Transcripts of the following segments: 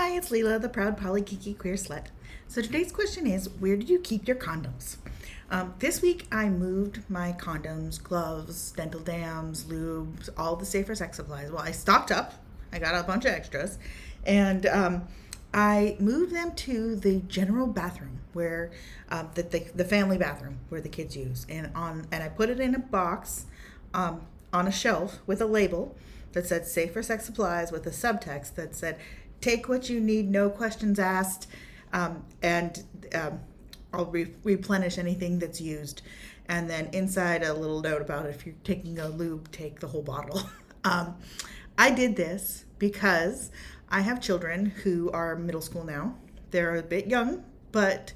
Hi, it's Leela, the proud Poly Kinky Queer Slut. So today's question is, where do you keep your condoms? This week I moved my condoms, gloves, dental dams, lubes, all the safer sex supplies. Well, I stocked up. I got a bunch of extras, and I moved them to the general bathroom where the family bathroom where the kids use, and I put it in a box on a shelf with a label that said safer sex supplies with a subtext that said take what you need, no questions asked, and I'll replenish anything that's used. And then inside a little note about if you're taking a lube, take the whole bottle. I did this because I have children who are middle school now. They're a bit young, but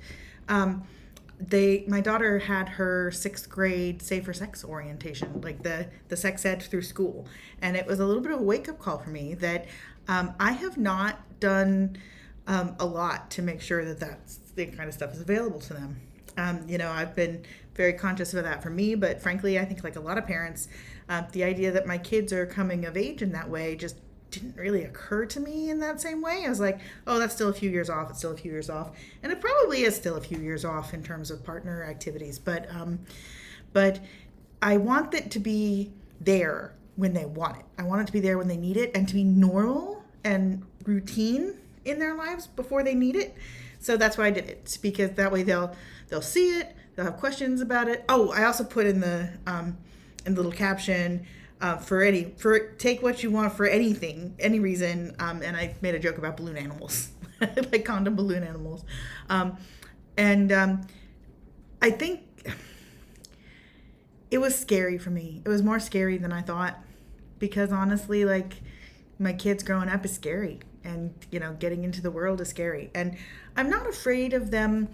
my daughter had her 6th grade safer sex orientation, like the sex ed through school. And it was a little bit of a wake up call for me that I have not done a lot to make sure that that's the kind of stuff is available to them. I've been very conscious of that for me, but frankly, I think like a lot of parents, the idea that my kids are coming of age in that way just didn't really occur to me in that same way. I was like, oh, that's still a few years off. It's still a few years off. And it probably is still a few years off in terms of partner activities. But I want it to be there when they want it. I want it to be there when they need it and to be normal and routine in their lives before they need it. So that's why I did it, because that way they'll see it, they'll have questions about it. Oh, I also put in the little caption, take what you want for anything, any reason, and I made a joke about balloon animals, like condom balloon animals, I think it was scary for me. It was more scary than I thought, because honestly, like, my kids growing up is scary, and getting into the world is scary, and I'm not afraid of them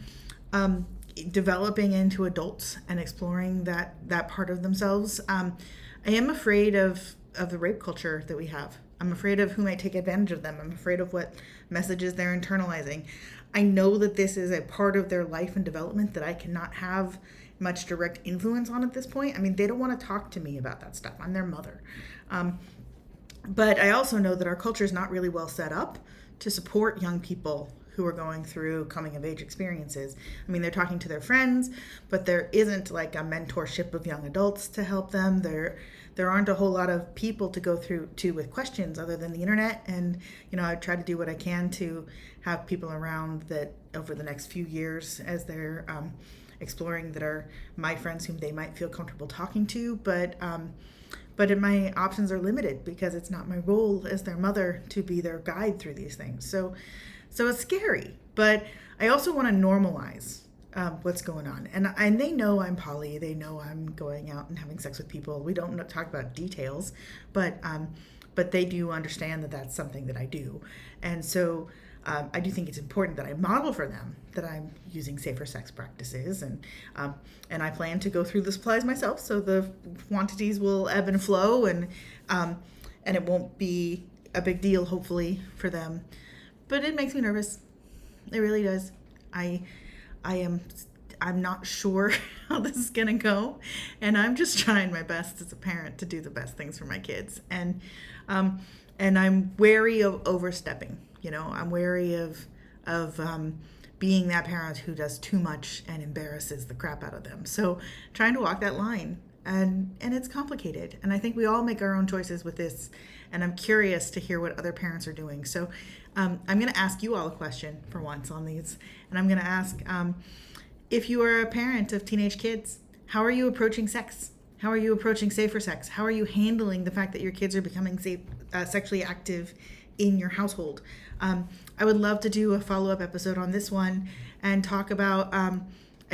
developing into adults and exploring that part of themselves. I am afraid of the rape culture that we have. I'm afraid of who might take advantage of them. I'm afraid of what messages they're internalizing. I know that this is a part of their life and development that I cannot have much direct influence on at this point. I mean, they don't want to talk to me about that stuff. I'm their mother. But I also know that our culture is not really well set up to support young people who are going through coming of age experiences. I mean, they're talking to their friends, but there isn't like a mentorship of young adults to help them. There aren't a whole lot of people to go through to with questions other than the internet. And, I try to do what I can to have people around that over the next few years as they're exploring that are my friends whom they might feel comfortable talking to. But my options are limited because it's not my role as their mother to be their guide through these things. So it's scary, but I also want to normalize what's going on. And they know I'm poly. They know I'm going out and having sex with people. We don't talk about details, but they do understand that that's something that I do. And so I do think it's important that I model for them that I'm using safer sex practices, and I plan to go through the supplies myself, so the quantities will ebb and flow, and it won't be a big deal, hopefully, for them. But it makes me nervous. It really does. I'm not sure how this is gonna go, and I'm just trying my best as a parent to do the best things for my kids. And I'm wary of overstepping. I'm wary of being that parent who does too much and embarrasses the crap out of them. So trying to walk that line, and it's complicated. And I think we all make our own choices with this. And I'm curious to hear what other parents are doing. So I'm going to ask you all a question for once on these. And I'm going to ask, if you are a parent of teenage kids, how are you approaching sex? How are you approaching safer sex? How are you handling the fact that your kids are becoming sexually active in your household? I would love to do a follow-up episode on this one and talk about, to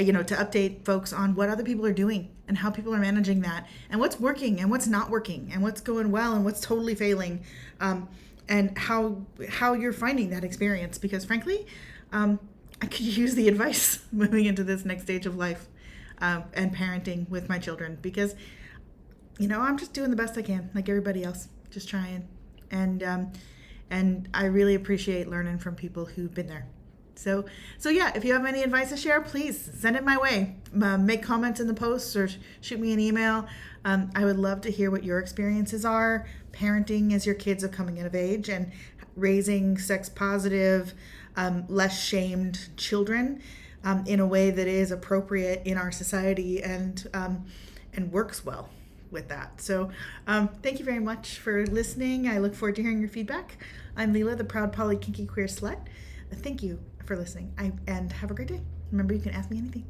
update folks on what other people are doing and how people are managing that, and what's working and what's not working, and what's going well and what's totally failing, and how you're finding that experience. Because frankly, I could use the advice moving into this next stage of life and parenting with my children, because I'm just doing the best I can, like everybody else, just trying. And I really appreciate learning from people who've been there. So yeah, if you have any advice to share, please send it my way. Make comments in the posts or shoot me an email. I would love to hear what your experiences are parenting as your kids are coming of age, and raising sex positive, less shamed children in a way that is appropriate in our society and works well with that. So thank you very much for listening. I look forward to hearing your feedback. I'm Leela, the proud Poly Kinky Queer Slut. Thank you for listening, and have a great day. Remember, you can ask me anything.